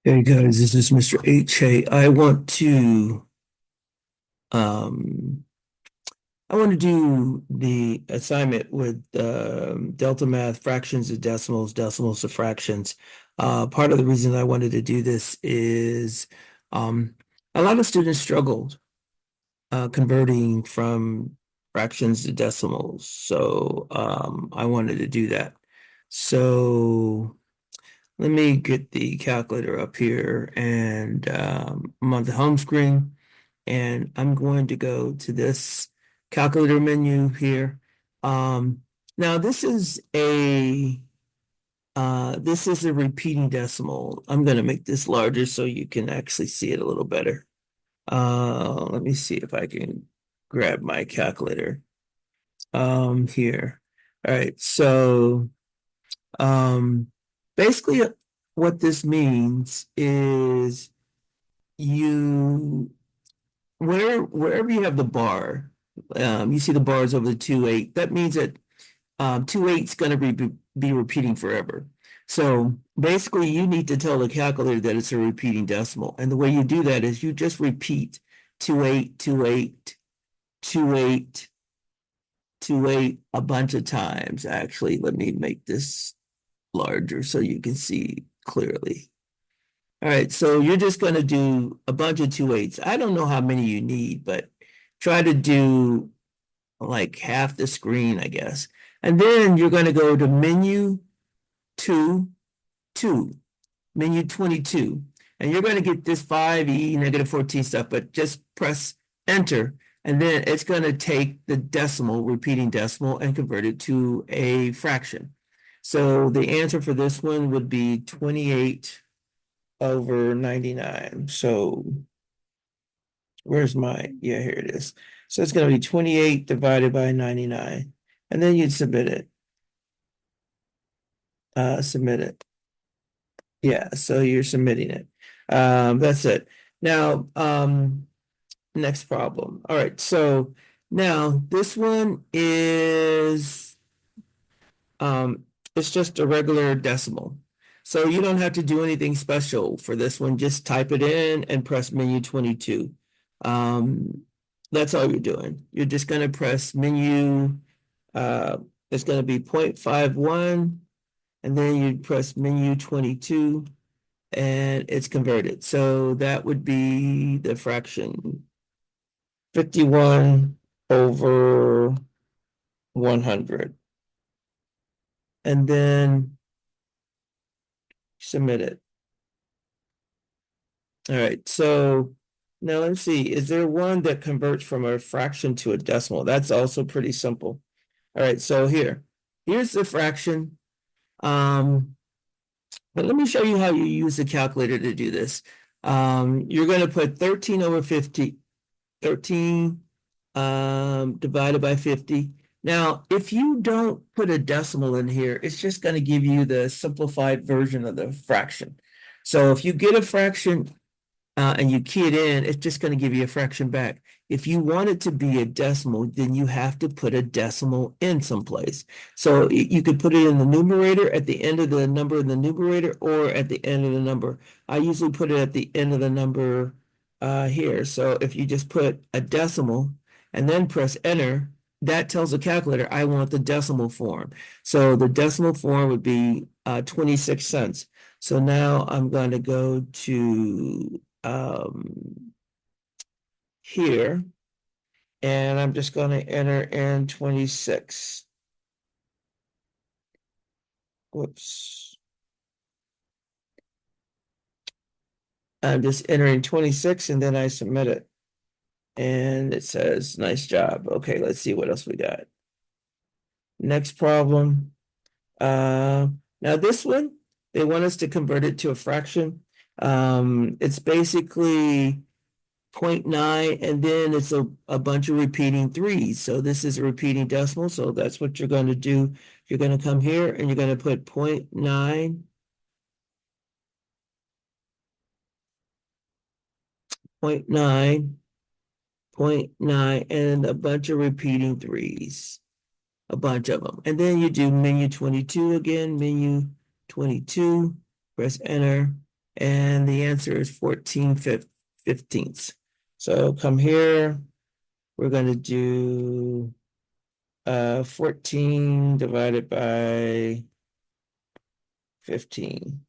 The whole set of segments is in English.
Hey guys, this is Mr. H. Hey, um I want to do the assignment with Delta Math, fractions to decimals, decimals to fractions. Part of the reason I wanted to do this is um a lot of students struggled converting from fractions to decimals. So I wanted to do that. So let me get the calculator up here and I'm on the home screen and I'm going to go to this calculator menu here. Um, Now this is a repeating decimal. I'm going to make this larger so you can actually see it a little better. Let me see if I can grab my calculator here. All right, so um, basically, what this means is you wherever you have the bar, you see the bars over the 2/8. That means that 2/8 is going to be repeating forever. So basically, you need to tell the calculator that it's a repeating decimal, and the way you do that is you just repeat 2/8, 2/8, 2/8, 2/8 a bunch of times. Actually, let me make this larger so you can see clearly. All right, so you're just going to do a bunch of 2/8s. I don't know how many you need, but try to do like half the screen, I guess. And then you're going to go to menu 2, 2, menu 22. And you're going to get this 5e -14 stuff, but just press enter. And then it's going to take the decimal, repeating decimal, and convert it to a fraction. So the answer for this one would be 28 over 99. So where's my, yeah, here it is. So it's going to be 28 divided by 99. And then you'd submit it. Submit it. Yeah, so you're submitting it. That's it. Now, next problem. All right, so now this one is it's just a regular decimal. So you don't have to do anything special for this one. Just type it in and press menu 22. Um, that's all you're doing. You're just going to press menu. Uh, it's going to be 0.51, and then you press menu 22, and it's converted. So that would be the fraction 51 over 100. And then submit it. All right, so now let's see. Is there one that converts from a fraction to a decimal? That's also pretty simple. All right, so here's the fraction. Um, but let me show you how you use the calculator to do this. You're going to put 13 over 50, 13 divided by 50. Now, if you don't put a decimal in here, it's just going to give you the simplified version of the fraction. So if you get a fraction and you key it in, it's just going to give you a fraction back. If you want it to be a decimal, then you have to put a decimal in someplace. So you could put it in the numerator at the end of the number in the numerator or at the end of the number. I usually put it at the end of the number here. So if you just put a decimal and then press enter, that tells the calculator, I want the decimal form. So the decimal form would be 26 cents. So now I'm going to go to here, and I'm just going to enter in 26. Whoops. I'm just entering 26 and then I submit it. And it says, nice job. Okay, let's see what else we got. Next problem. Now this one, they want us to convert it to a fraction. It's basically 0.9, and then it's a bunch of repeating threes. So this is a repeating decimal. So that's what you're going to do. You're going to come here and you're going to put 0.9, 0.9, 0.9, and a bunch of repeating threes, a bunch of them. And then you do menu 22 again, menu 22, press enter. And the answer is 14/15. So come here, we're going to do 14 divided by 15.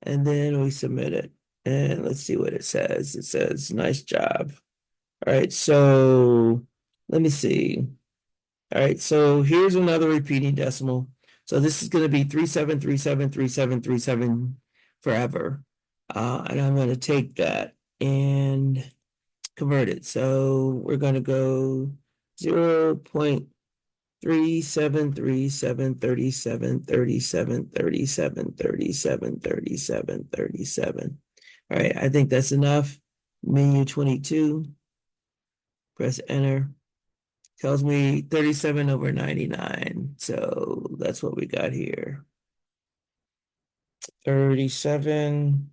And then we submit it. And let's see what it says. It says, nice job. All right, so let me see. All right, so here's another repeating decimal. So this is going to be 37373737 forever. And I'm going to take that and convert it. So we're going to go 0.3737373737373737. All right, I think that's enough. Menu 22, press enter. Tells me 37/99. So that's what we got here. 37.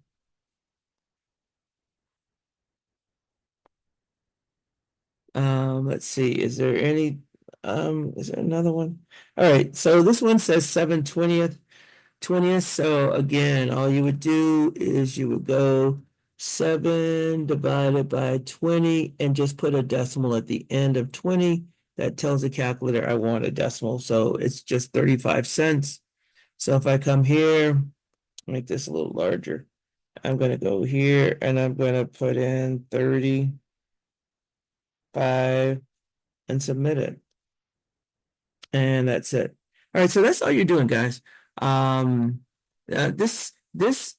Let's see. Is there another one? All right, so this one says 7/20th. So again, all you would do is you would go 7 divided by 20 and just put a decimal at the end of 20. That tells the calculator I want a decimal. So it's just 35 cents. So if I come here, make this a little larger. I'm going to go here and I'm going to put in 35 and submit it. And that's it. All right, so that's all you're doing, guys. This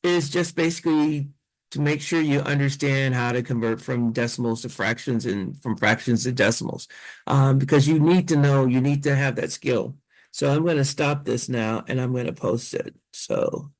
is just basically to make sure you understand how to convert from decimals to fractions and from fractions to decimals, because you need to know, you need to have that skill. So I'm going to stop this now and I'm going to post it. So.